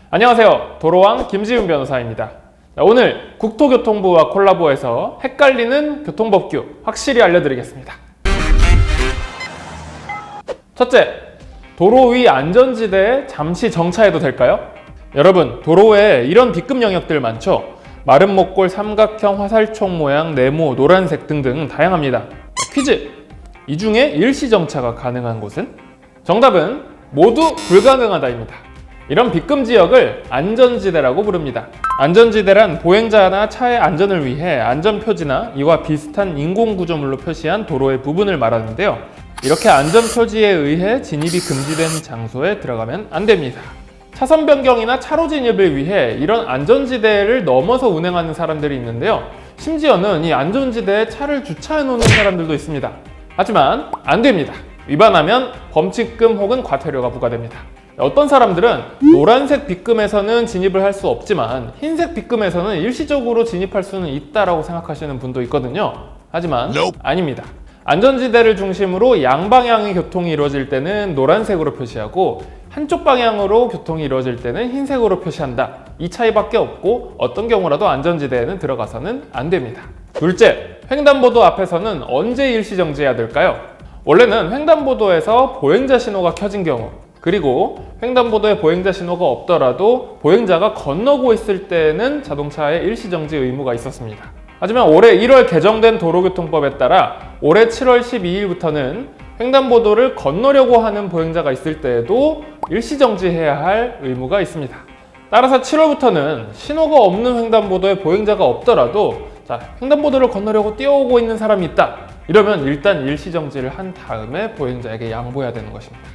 안녕하세요. 도로왕 김지훈 변호사입니다. 오늘 국토교통부와 콜라보해서 헷갈리는 교통법규 확실히 알려드리겠습니다. 첫째, 도로 위 안전지대에 잠시 정차해도 될까요? 여러분, 도로에 이런 B급 영역들 많죠? 마른 목골, 삼각형, 화살촉 모양, 네모, 노란색 등등 다양합니다. 퀴즈! 이 중에 일시정차가 가능한 곳은? 정답은 모두 불가능하다입니다. 이런 B급 지역을 안전지대라고 부릅니다. 안전지대란 보행자나 차의 안전을 위해 안전표지나 이와 비슷한 인공구조물로 표시한 도로의 부분을 말하는데요. 이렇게 안전표지에 의해 진입이 금지된 장소에 들어가면 안 됩니다. 차선 변경이나 차로 진입을 위해 이런 안전지대를 넘어서 운행하는 사람들이 있는데요. 심지어는 이 안전지대에 차를 주차해 놓는 사람들도 있습니다. 하지만 안 됩니다. 위반하면 범칙금 혹은 과태료가 부과됩니다. 어떤 사람들은 노란색 B급에서는 진입을 할 수 없지만 흰색 B급에서는 일시적으로 진입할 수는 있다라고 생각하시는 분도 있거든요. 하지만 아닙니다. 안전지대를 중심으로 양방향의 교통이 이루어질 때는 노란색으로 표시하고 한쪽 방향으로 교통이 이루어질 때는 흰색으로 표시한다. 이 차이밖에 없고 어떤 경우라도 안전지대에는 들어가서는 안 됩니다. 둘째, 횡단보도 앞에서는 언제 일시정지해야 될까요? 원래는 횡단보도에서 보행자 신호가 켜진 경우, 그리고 횡단보도에 보행자 신호가 없더라도 보행자가 건너고 있을 때는 자동차의 일시정지 의무가 있었습니다. 하지만 올해 1월 개정된 도로교통법에 따라 올해 7월 12일부터는 횡단보도를 건너려고 하는 보행자가 있을 때에도 일시정지해야 할 의무가 있습니다. 따라서 7월부터는 신호가 없는 횡단보도에 보행자가 없더라도 횡단보도를 건너려고 뛰어오고 있는 사람이 있다. 이러면 일단 일시정지를 한 다음에 보행자에게 양보해야 되는 것입니다.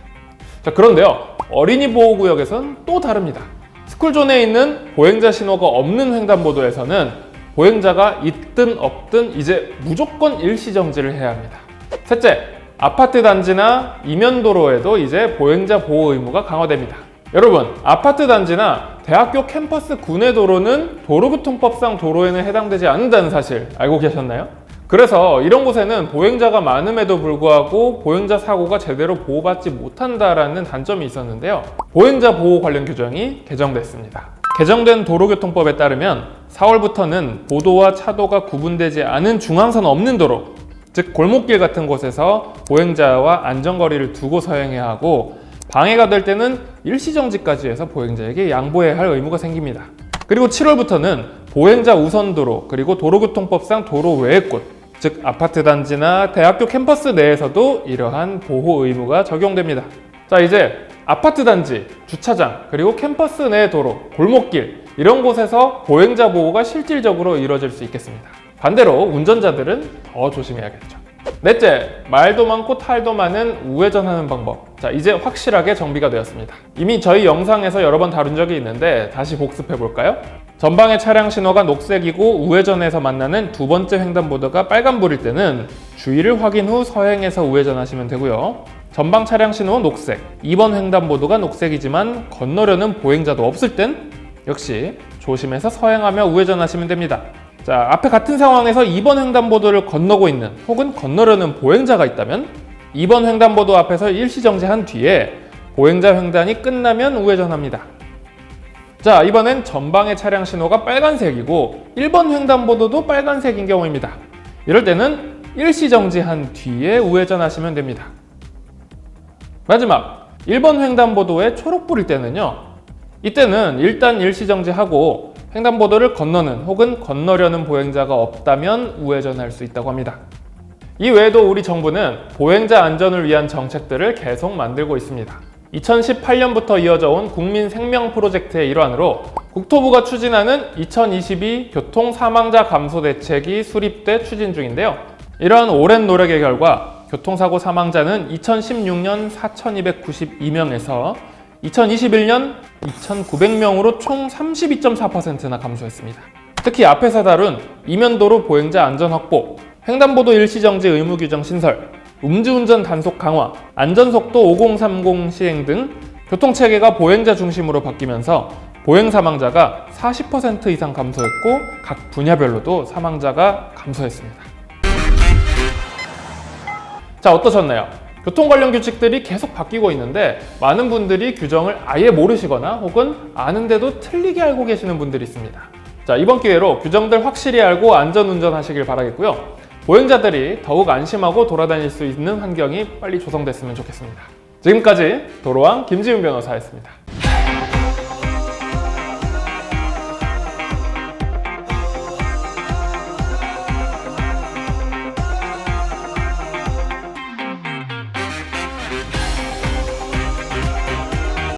그런데요, 어린이 보호구역에서는 또 다릅니다. 스쿨존에 있는 보행자 신호가 없는 횡단보도에서는 보행자가 있든 없든 이제 무조건 일시정지를 해야 합니다. 셋째, 아파트 단지나 이면도로에도 이제 보행자 보호 의무가 강화됩니다. 여러분, 아파트 단지나 대학교 캠퍼스 구내 도로는 도로교통법상 도로에는 해당되지 않는다는 사실 알고 계셨나요? 그래서 이런 곳에는 보행자가 많음에도 불구하고 보행자 사고가 제대로 보호받지 못한다라는 단점이 있었는데요. 보행자 보호 관련 규정이 개정됐습니다. 개정된 도로교통법에 따르면 4월부터는 보도와 차도가 구분되지 않은 중앙선 없는 도로, 즉 골목길 같은 곳에서 보행자와 안전거리를 두고 서행해야 하고 방해가 될 때는 일시정지까지 해서 보행자에게 양보해야 할 의무가 생깁니다. 그리고 7월부터는 보행자 우선도로, 그리고 도로교통법상 도로 외의 곳, 즉 아파트 단지나 대학교 캠퍼스 내에서도 이러한 보호 의무가 적용됩니다. 자, 이제 아파트 단지, 주차장, 그리고 캠퍼스 내 도로, 골목길 이런 곳에서 보행자 보호가 실질적으로 이루어질 수 있겠습니다. 반대로 운전자들은 더 조심해야겠죠. 넷째, 말도 많고 탈도 많은 우회전하는 방법. 자, 이제 확실하게 정비가 되었습니다. 이미 저희 영상에서 여러 번 다룬 적이 있는데 다시 복습해 볼까요? 전방의 차량 신호가 녹색이고 우회전에서 만나는 두 번째 횡단보도가 빨간불일 때는 주의를 확인 후 서행해서 우회전하시면 되고요. 전방 차량 신호는 녹색, 2번 횡단보도가 녹색이지만 건너려는 보행자도 없을 땐 역시 조심해서 서행하며 우회전하시면 됩니다. 자, 앞에 같은 상황에서 2번 횡단보도를 건너고 있는 혹은 건너려는 보행자가 있다면 2번 횡단보도 앞에서 일시정지한 뒤에 보행자 횡단이 끝나면 우회전합니다. 자, 이번엔 전방의 차량 신호가 빨간색이고 1번 횡단보도도 빨간색인 경우입니다. 이럴 때는 일시정지한 뒤에 우회전하시면 됩니다. 마지막, 1번 횡단보도에 초록불일 때는요, 이때는 일단 일시정지하고 횡단보도를 건너는 혹은 건너려는 보행자가 없다면 우회전할 수 있다고 합니다. 이 외에도 우리 정부는 보행자 안전을 위한 정책들을 계속 만들고 있습니다. 2018년부터 이어져 온 국민 생명 프로젝트의 일환으로 국토부가 추진하는 2022 교통 사망자 감소 대책이 수립돼 추진 중인데요. 이러한 오랜 노력의 결과 교통사고 사망자는 2016년 4,292명에서 2021년 2,900명으로 총 32.4%나 감소했습니다. 특히 앞에서 다룬 이면도로 보행자 안전 확보, 횡단보도 일시정지 의무 규정 신설, 음주운전 단속 강화, 안전속도 5030 시행 등 교통체계가 보행자 중심으로 바뀌면서 보행 사망자가 40% 이상 감소했고 각 분야별로도 사망자가 감소했습니다. 자, 어떠셨나요? 교통 관련 규칙들이 계속 바뀌고 있는데 많은 분들이 규정을 아예 모르시거나 혹은 아는데도 틀리게 알고 계시는 분들이 있습니다. 자, 이번 기회로 규정들 확실히 알고 안전운전 하시길 바라겠고요. 보행자들이 더욱 안심하고 돌아다닐 수 있는 환경이 빨리 조성됐으면 좋겠습니다. 지금까지 도로왕 김지훈 변호사였습니다.